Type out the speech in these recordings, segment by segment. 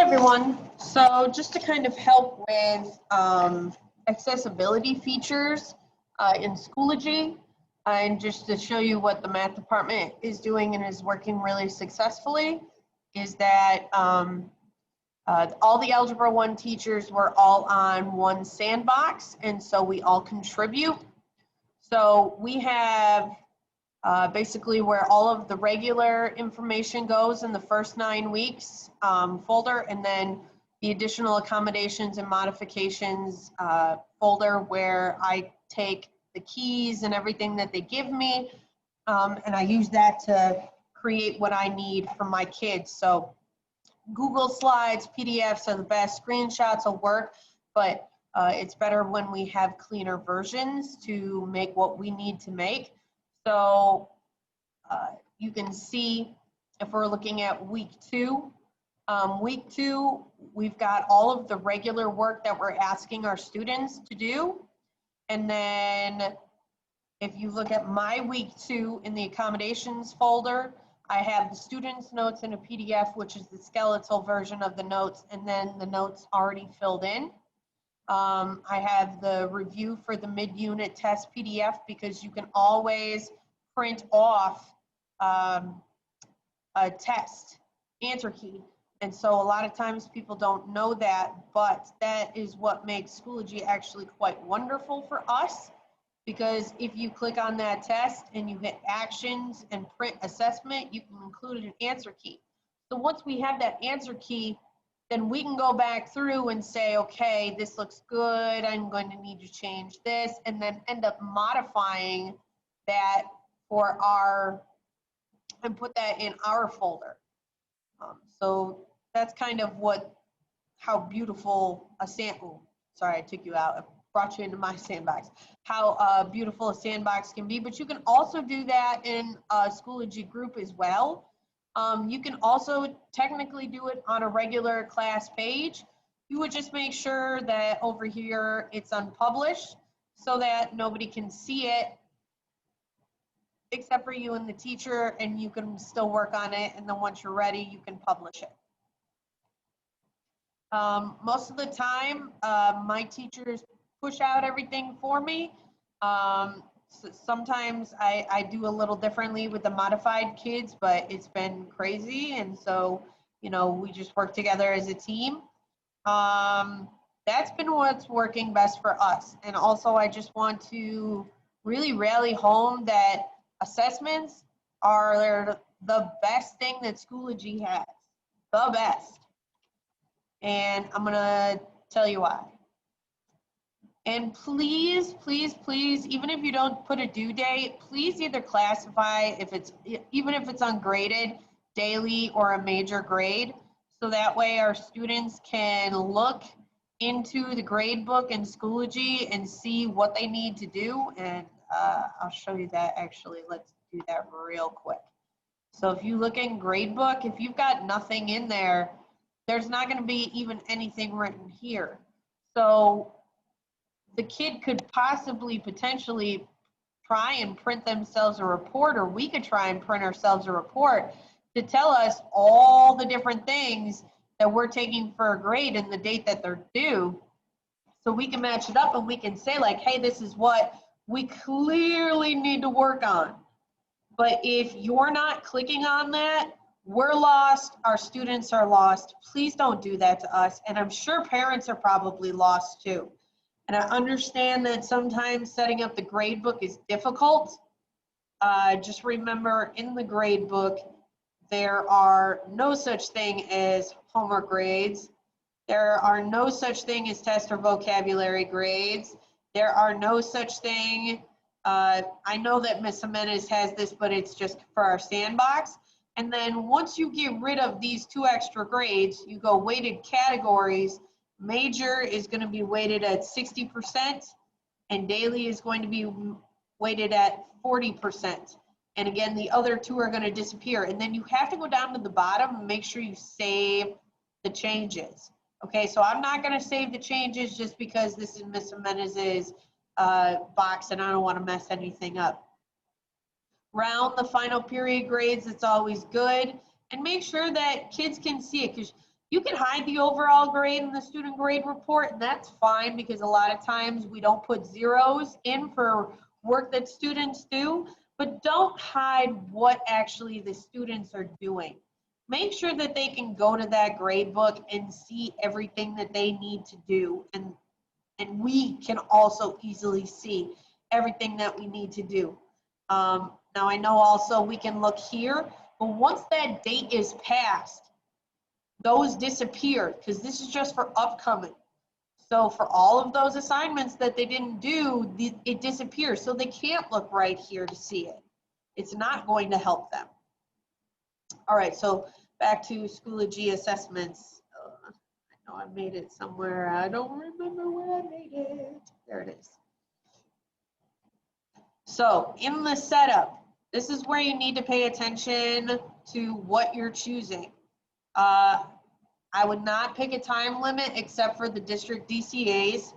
everyone. So just to kind of help with accessibility features in Schoology, and just to show you what the math department is doing and is working really successfully, is that all the Algebra 1 teachers were all on one sandbox, and so we all contribute. So we have basically where all of the regular information goes in the first 9 weeks folder, and then the additional accommodations and modifications folder where I take the keys and everything that they give me, and I use that to create what I need for my kids. So Google Slides, PDFs are the best, screenshots will work, but it's better when we have cleaner versions to make what we need to make. So you can see if we're looking at week 2, we've got all of the regular work that we're asking our students to do. And then if you look at my week 2 in the accommodations folder, I have the students' notes in a PDF, which is the skeletal version of the notes, and then the notes already filled in. I have the review for the mid-unit test PDF, because you can always print off a test answer key. And so a lot of times people don't know that, but that is what makes Schoology actually quite wonderful for us, because if you click on that test and you hit actions and print assessment, you can include an answer key. So once we have that answer key, then we can go back through and say, okay, this looks good, I'm going to need to change this, and then end up modifying that for our, and put that in our folder. So that's kind of how beautiful a sorry, I took you out, I brought you into my sandbox, how beautiful a sandbox can be. But you can also do that in a Schoology group as well. You can also technically do it on a regular class page. You would just make sure that over here it's unpublished so that nobody can see it except for you and the teacher, and you can still work on it, and then once you're ready, you can publish it. Most of the time, my teachers push out everything for me. So sometimes I do a little differently with the modified kids, but it's been crazy, and so, you know, we just work together as a team. That's been what's working best for us. And also, I just want to really rally home that assessments are the best thing that Schoology has, the best. And I'm gonna tell you why. And please, please, please, even if you don't put a due date, please either classify even if it's ungraded, daily or a major grade, so that way our students can look into the grade book in Schoology and see what they need to do. And I'll show you that actually. Let's do that real quick. So if you look in gradebook, if you've got nothing in there, there's not going to be even anything written here. So the kid could potentially try and print themselves a report, or we could try and print ourselves a report to tell us all the different things that we're taking for a grade and the date that they're due. So we can match it up and we can say, like, hey, this is what we clearly need to work on. But if you're not clicking on that, we're lost, our students are lost. Please don't do that to us. And I'm sure parents are probably lost too. And I understand that sometimes setting up the grade book is difficult. Just remember, in the grade book, there are no such thing as homework grades. There are no such thing as test or vocabulary grades. There are no such thing. I know that Ms. Jimenez has this, but it's just for our sandbox. And then once you get rid of these 2 extra grades, you go weighted categories. Major is going to be weighted at 60%, and daily is going to be weighted at 40%. And again, the other 2 are going to disappear. And then you have to go down to the bottom and make sure you save the changes. Okay, so I'm not going to save the changes just because this is Ms. Jimenez's box and I don't want to mess anything up. Round the final period grades, it's always good. And make sure that kids can see it, because You can hide the overall grade in the student grade report, and that's fine because a lot of times we don't put zeros in for work that students do, but don't hide what actually the students are doing. Make sure that they can go to that grade book and see everything that they need to do, and we can also easily see everything that we need to do. Now I know also we can look here, but once that date is passed, those disappear because this is just for upcoming. So for all of those assignments that they didn't do, it disappears. So they can't look right here to see it. It's not going to help them. All right, so back to Schoology assessments. I know I made it somewhere. I don't remember where I made it. There it is. So in the setup, this is where you need to pay attention to what you're choosing. I would not pick a time limit except for the district DCAs.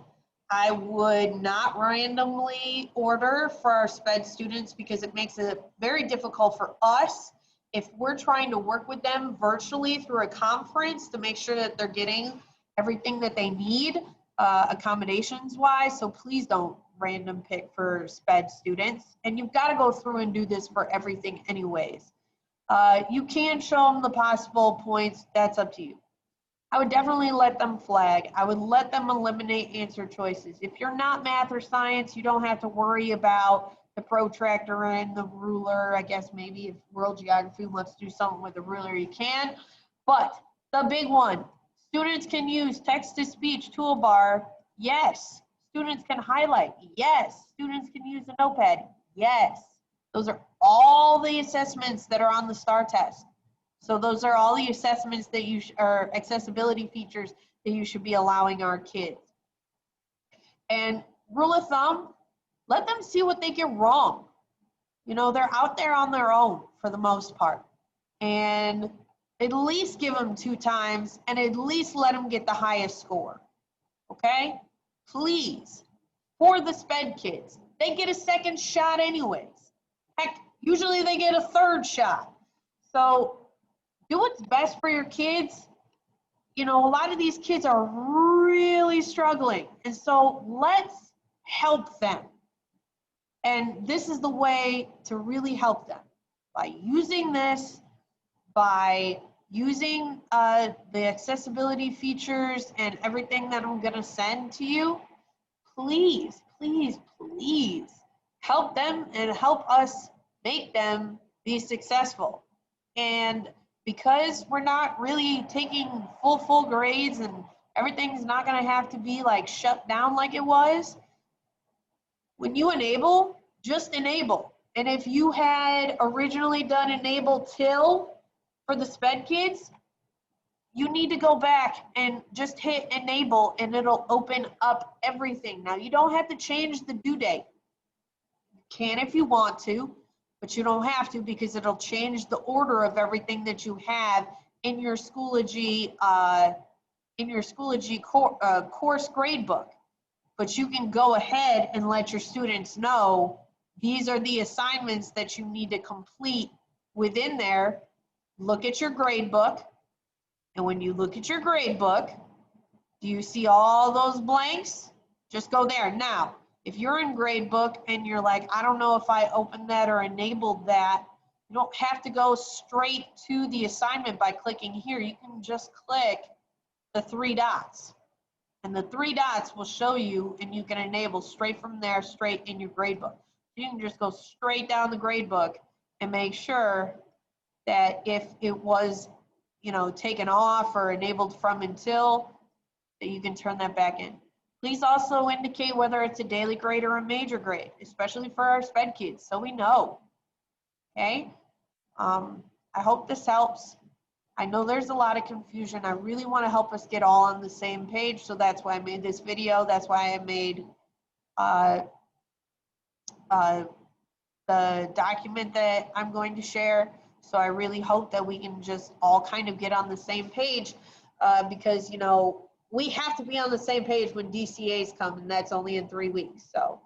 I would not randomly order for our SPED students because it makes it very difficult for us if we're trying to work with them virtually through a conference to make sure that they're getting everything that they need accommodations wise. So please don't random pick for SPED students. And you've got to go through and do this for everything anyways. You can show them the possible points. That's up to you. I would definitely let them flag. I would let them eliminate answer choices. If you're not math or science, you don't have to worry about the protractor and the ruler. I guess maybe if world geography wants to do something with the ruler, you can. But the big one, students can use text-to-speech toolbar. Yes. Students can highlight. Yes. Students can use a notepad. Yes. Those are all the assessments that are on the STAR test. So those are all the assessments that you are accessibility features that you should be allowing our kids. And rule of thumb, let them see what they get wrong. You know, they're out there on their own for the most part. And at least give them 2 times and at least let them get the highest score. Okay? Please. For the SPED kids, they get a second shot anyways. Heck, usually they get a 3rd shot. So do what's best for your kids. You know, a lot of these kids are really struggling. And so let's help them. And this is the way to really help them. By using this, by using the accessibility features and everything that I'm going to send to you, please, please, please help them and help us make them be successful. And because we're not really taking full grades and everything's not going to have to be like shut down like it was, when you enable, just enable. And if you had originally done enable till for the SPED kids, you need to go back and just hit enable and it'll open up everything. Now you don't have to change the due date. You can if you want to, but you don't have to because it'll change the order of everything that you have in your Schoology course grade book. But you can go ahead and let your students know these are the assignments that you need to complete within there. Look at your grade book. And when you look at your grade book, do you see all those blanks? Just go there. Now, if you're in grade book and you're like, I don't know if I opened that or enabled that, you don't have to go straight to the assignment by clicking here. You can just click the 3 dots. And the 3 dots will show you, and you can enable straight from there, straight in your grade book. You can just go straight down the grade book and make sure that if it was, you know, taken off or enabled from until, that you can turn that back in. Please also indicate whether it's a daily grade or a major grade, especially for our SPED kids, so we know. Okay? I hope this helps. I know there's a lot of confusion. I really want to help us get all on the same page, so that's why I made this video. That's why I made the document that I'm going to share. So I really hope that we can just all kind of get on the same page because, you know, we have to be on the same page when DCAs come, and that's only in 3 weeks. So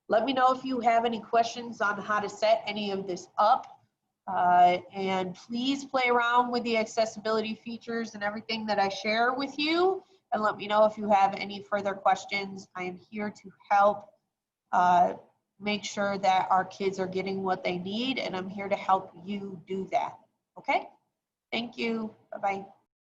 let me know if you have any questions on how to set any of this up. And please play around with the accessibility features and everything that I share with you, and let me know if you have any further questions. I am here to help make sure that our kids are getting what they need, and I'm here to help you do that. Okay? Thank you. Bye-bye.